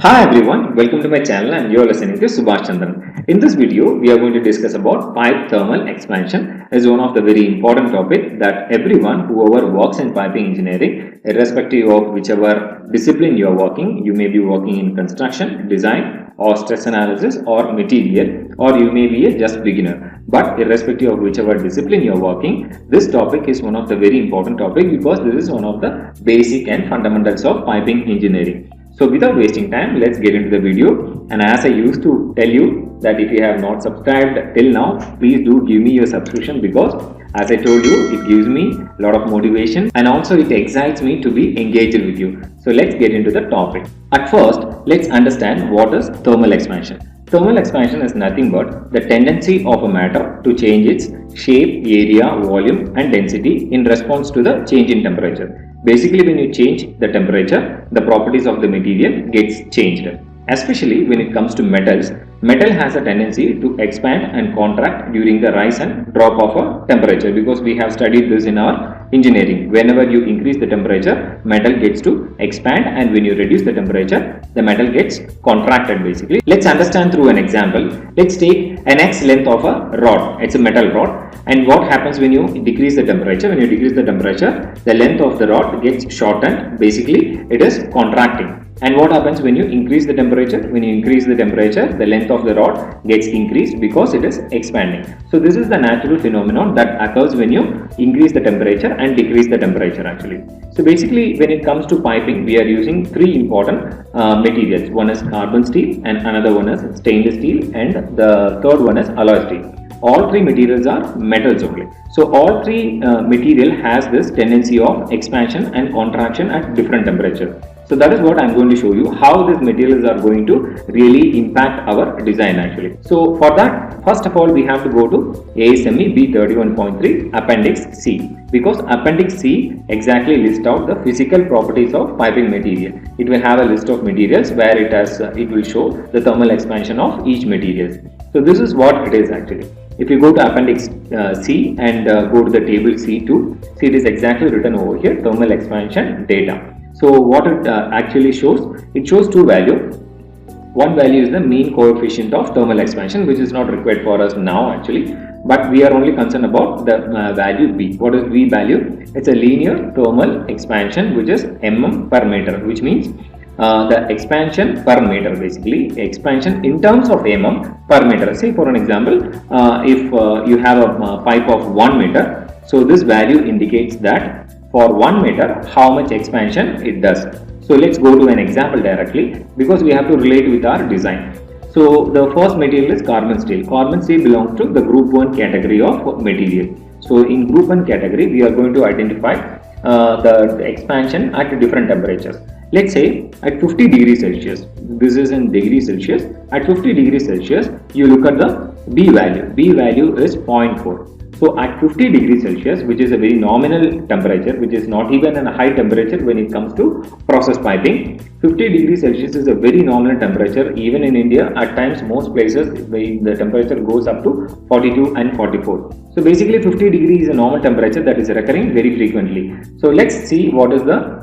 Hi everyone, welcome to my channel and you are listening to Subhash Chandran. In this video, we are going to discuss about pipe thermal expansion as one of the very important topic that everyone whoever works in piping engineering, irrespective of whichever discipline you are working, you may be working in construction, design or stress analysis or material, or you may be a just beginner. But irrespective of whichever discipline you are working, this topic is one of the very important topic because this is one of the basic and fundamentals of piping engineering. So without wasting time, let's get into the video. And as I used to tell you that if you have not subscribed till now, please do give me your subscription because as I told you, it gives me a lot of motivation and also it excites me to be engaged with you. So let's get into the topic. At first, let's understand what is thermal expansion. Thermal expansion is nothing but the tendency of a matter to change its shape, area, volume and density in response to the change in temperature. Basically, when you change the temperature, the properties of the material gets changed. Especially when it comes to metals, metal has a tendency to expand and contract during the rise and drop of a temperature because we have studied this in our engineering. Whenever you increase the temperature, metal gets to expand, and when you reduce the temperature, the metal gets contracted basically. Let's understand through an example. Let's take an X length of a rod. It's a metal rod, and what happens when you decrease the temperature? When you decrease the temperature, the length of the rod gets shortened. Basically, it is contracting. And what happens when you increase the temperature? When you increase the temperature, the length of the rod gets increased because it is expanding. So this is the natural phenomenon that occurs when you increase the temperature and decrease the temperature actually. So basically, when it comes to piping, we are using three important materials. One is carbon steel, and another one is stainless steel, and the third one is alloy steel. All three materials are metals only. So all three material has this tendency of expansion and contraction at different temperature. So that is what I am going to show you, how these materials are going to really impact our design actually. So for that, first of all, we have to go to ASME B31.3 Appendix C, because Appendix C exactly lists out the physical properties of piping material. It will have a list of materials where it will show the thermal expansion of each material. So this is what it is actually. If you go to Appendix C and go to the table C2, see it is exactly written over here, thermal expansion data. So what it actually shows, it shows two values. One value is the mean coefficient of thermal expansion, which is not required for us now actually, but we are only concerned about the value V. What is V value? It's a linear thermal expansion, which is mm per meter, which means the expansion per meter, basically expansion in terms of mm per meter. Say for an example, if you have a pipe of 1 meter, so this value indicates that for 1 meter how much expansion it does. So let's go to an example directly because we have to relate with our design. So the first material is carbon steel. Carbon steel belongs to the group 1 category of material. So in group 1 category, we are going to identify the expansion at different temperatures. Let's say at 50 degrees Celsius, this is in degrees Celsius. At 50 degrees Celsius, you look at the B value. B value is 0.4. So at 50 degrees Celsius, which is a very nominal temperature, which is not even a high temperature when it comes to process piping, 50 degrees Celsius is a very nominal temperature. Even in India, at times most places the temperature goes up to 42 and 44. So basically 50 degrees is a normal temperature that is recurring very frequently. So let's see what is the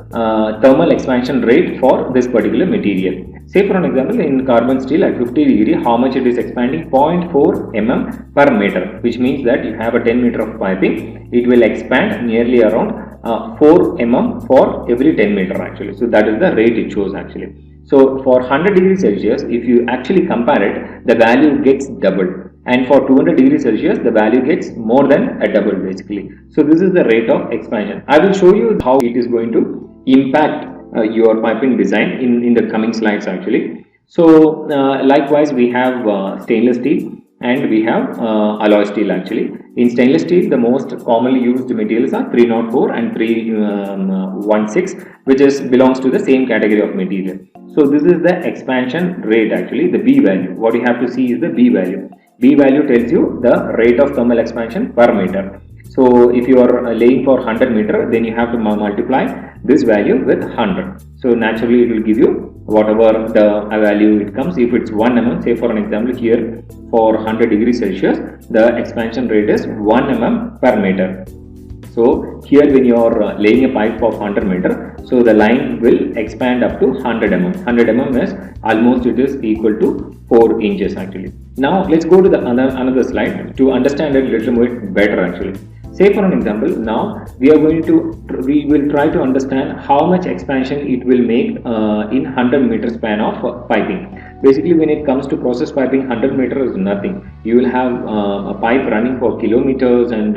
thermal expansion rate for this particular material. Say for an example, in carbon steel at 50 degree, how much it is expanding? 0.4 mm per meter, which means that you have a 10 meter of piping, it will expand nearly around 4 mm for every 10 meter actually. So that is the rate it shows actually. So for 100 degrees Celsius, if you actually compare it, the value gets doubled. And for 200 degrees Celsius, the value gets more than a double basically. So this is the rate of expansion. I will show you how it is going to impact your piping design in the coming slides actually. So likewise, we have stainless steel and we have alloy steel actually. In stainless steel, the most commonly used materials are 304 and 316, which belongs to the same category of material. So this is the expansion rate actually, the B value. What you have to see is the B value. B value tells you the rate of thermal expansion per meter. So if you are laying for 100 meter, then you have to multiply this value with 100. So naturally it will give you whatever the value it comes. If it's 1 mm, say for an example here for 100 degrees Celsius, the expansion rate is 1 mm per meter. So here when you are laying a pipe of 100 meter, So the line will expand up to 100 mm. 100 mm is almost it is equal to 4 inches actually. Now let's go to the another slide to understand it a little bit better actually. Say for an example, now we will try to understand how much expansion it will make in 100-meter span of piping. Basically, when it comes to process piping, 100 meters is nothing. You will have a pipe running for kilometers and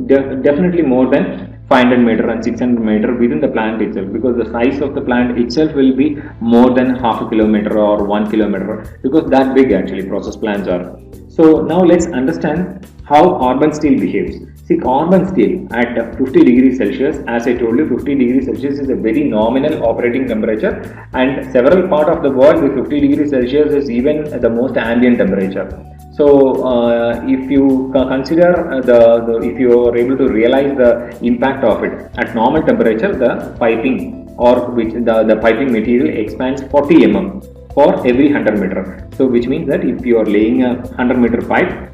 definitely more than 500 meter and 600 meter within the plant itself, because the size of the plant itself will be more than half a kilometer or 1 kilometer, because that big actually process plants are. So now let's understand how carbon steel behaves. See, carbon steel at 50 degrees Celsius, as I told you, 50 degrees Celsius is a very nominal operating temperature, and several part of the world with 50 degrees Celsius is even the most ambient temperature. So if you consider if you are able to realize the impact of it at normal temperature, the piping or which the piping material expands 40 mm for every 100 meter. So which means that if you are laying a 100 meter pipe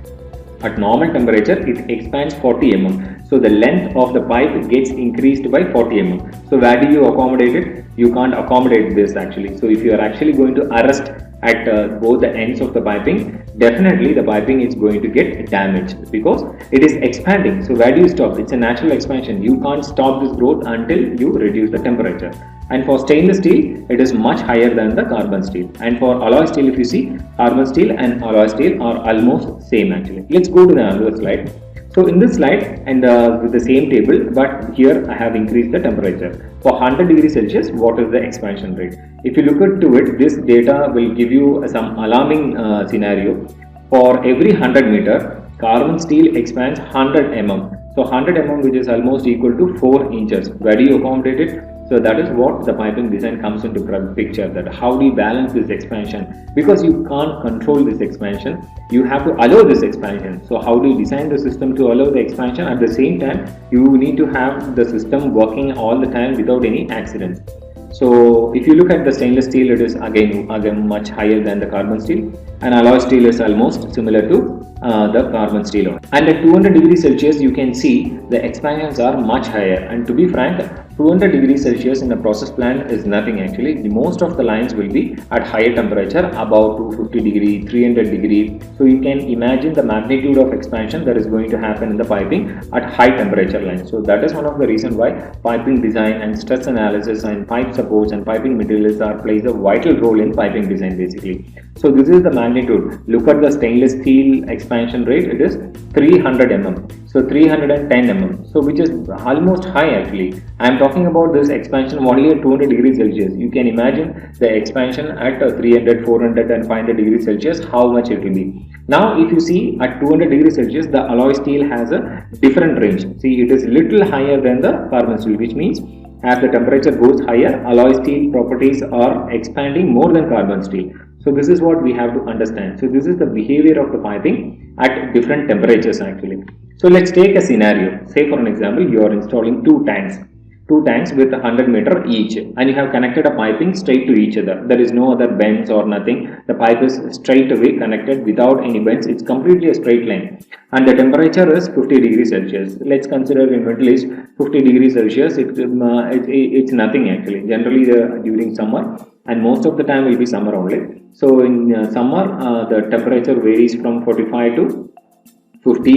at normal temperature, it expands 40 mm. So the length of the pipe gets increased by 40 mm. So where do you accommodate it? You can't accommodate this actually. So if you are actually going to arrest at both the ends of the piping, definitely the piping is going to get damaged because it is expanding. So where do you stop? It's a natural expansion. You can't stop this growth until you reduce the temperature. And for stainless steel, it is much higher than the carbon steel. And for alloy steel, if you see, carbon steel and alloy steel are almost same actually. Let's go to the another slide. So in this slide and with the same table, but here I have increased the temperature. For 100 degrees Celsius, what is the expansion rate? If you look into it, this data will give you some alarming scenario. For every 100 meter, carbon steel expands 100 mm. So 100 mm, which is almost equal to 4 inches. Where do you accommodate it? So that is what the piping design comes into picture, that how do you balance this expansion, because you can't control this expansion, you have to allow this expansion. So how do you design the system to allow the expansion? At the same time, you need to have the system working all the time without any accidents. So if you look at the stainless steel, it is again much higher than the carbon steel, and alloy steel is almost similar to the carbon steel. And at 200 degrees Celsius, you can see the expansions are much higher. And to be frank, 200 degrees Celsius in a process plant is nothing actually. Most of the lines will be at higher temperature, about 250 degree, 300 degree. So you can imagine the magnitude of expansion that is going to happen in the piping at high temperature lines. So that is one of the reasons why piping design and stress analysis and pipe supports and piping materials plays a vital role in piping design basically. So this is the magnitude. Look at the stainless steel expansion rate, it is 300 mm. So 310 mm, so which is almost high actually. I am talking about this expansion only at 200 degrees Celsius. You can imagine the expansion at 300, 400 and 500 degrees Celsius, how much it will be. Now if you see at 200 degrees Celsius, the alloy steel has a different range. See, it is little higher than the carbon steel, which means as the temperature goes higher, alloy steel properties are expanding more than carbon steel. So this is what we have to understand. So this is the behavior of the piping at different temperatures actually. So let's take a scenario. Say for an example, you are installing two tanks with 100 meter each, and you have connected a piping straight to each other. There is no other bends or nothing. The pipe is straight away connected without any bends. It's completely a straight line, and the temperature is 50 degrees Celsius. Let's consider in Middle East 50 degrees Celsius. It's nothing actually. Generally during summer, and most of the time will be summer only. So in summer the temperature varies from 45 to 50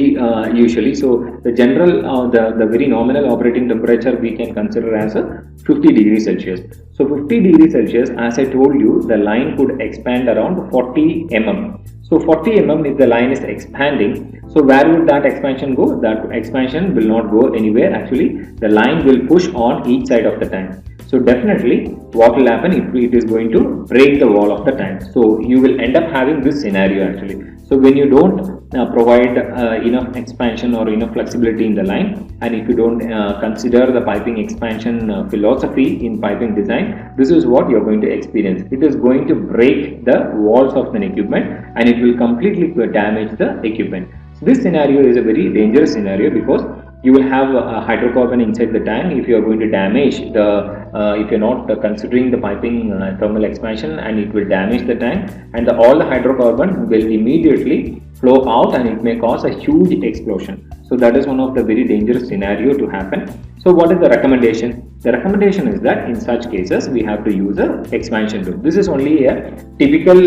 usually. So the general the very nominal operating temperature we can consider as a 50 degrees Celsius. So 50 degrees Celsius, as I told you, the line could expand around 40 mm. So 40 mm if the line is expanding, so where would that expansion go? That expansion will not go anywhere actually. The line will push on each side of the tank. So definitely what will happen if it is going to break the wall of the tank. So you will end up having this scenario actually. So when you don't provide enough expansion or enough flexibility in the line, and if you don't consider the piping expansion philosophy in piping design, this is what you are going to experience. It is going to break the walls of an equipment and it will completely damage the equipment. So this scenario is a very dangerous scenario because you will have a hydrocarbon inside the tank if you are going to damage the if you are not considering the piping thermal expansion, and it will damage the tank, and all the hydrocarbon will immediately flow out and it may cause a huge explosion. So that is one of the very dangerous scenario to happen. So what is the recommendation? The recommendation is that in such cases we have to use a expansion loop. This is only a typical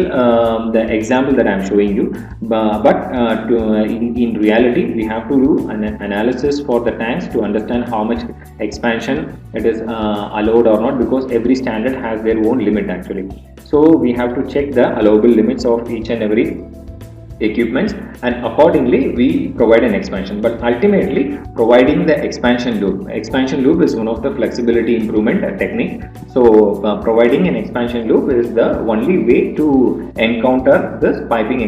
the example that I am showing you, in reality we have to do an analysis for the tanks to understand how much expansion it is allowed or not, because every standard has their own limit actually. So we have to check the allowable limits of each and every equipments, and accordingly we provide an expansion. But ultimately providing the expansion loop is one of the flexibility improvement technique. So providing an expansion loop is the only way to encounter this piping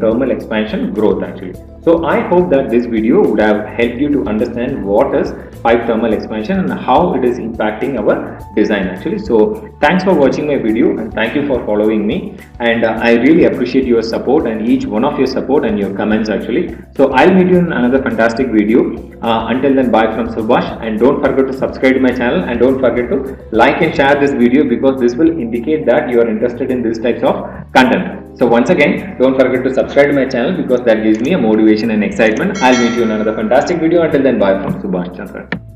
thermal expansion growth actually. So I hope that this video would have helped you to understand what is pipe thermal expansion and how it is impacting our design actually. So thanks for watching my video, and thank you for following me, and I really appreciate your support and each one of your support and your comments actually. So I'll meet you in another fantastic video. Until then, bye from Subhash, and don't forget to subscribe to my channel, and don't forget to like and share this video, because this will indicate that you are interested in these types of content. So once again, don't forget to subscribe to my channel, because that gives me a motivation and excitement. I'll meet you in another fantastic video. Until then, bye from Subhash Chandran.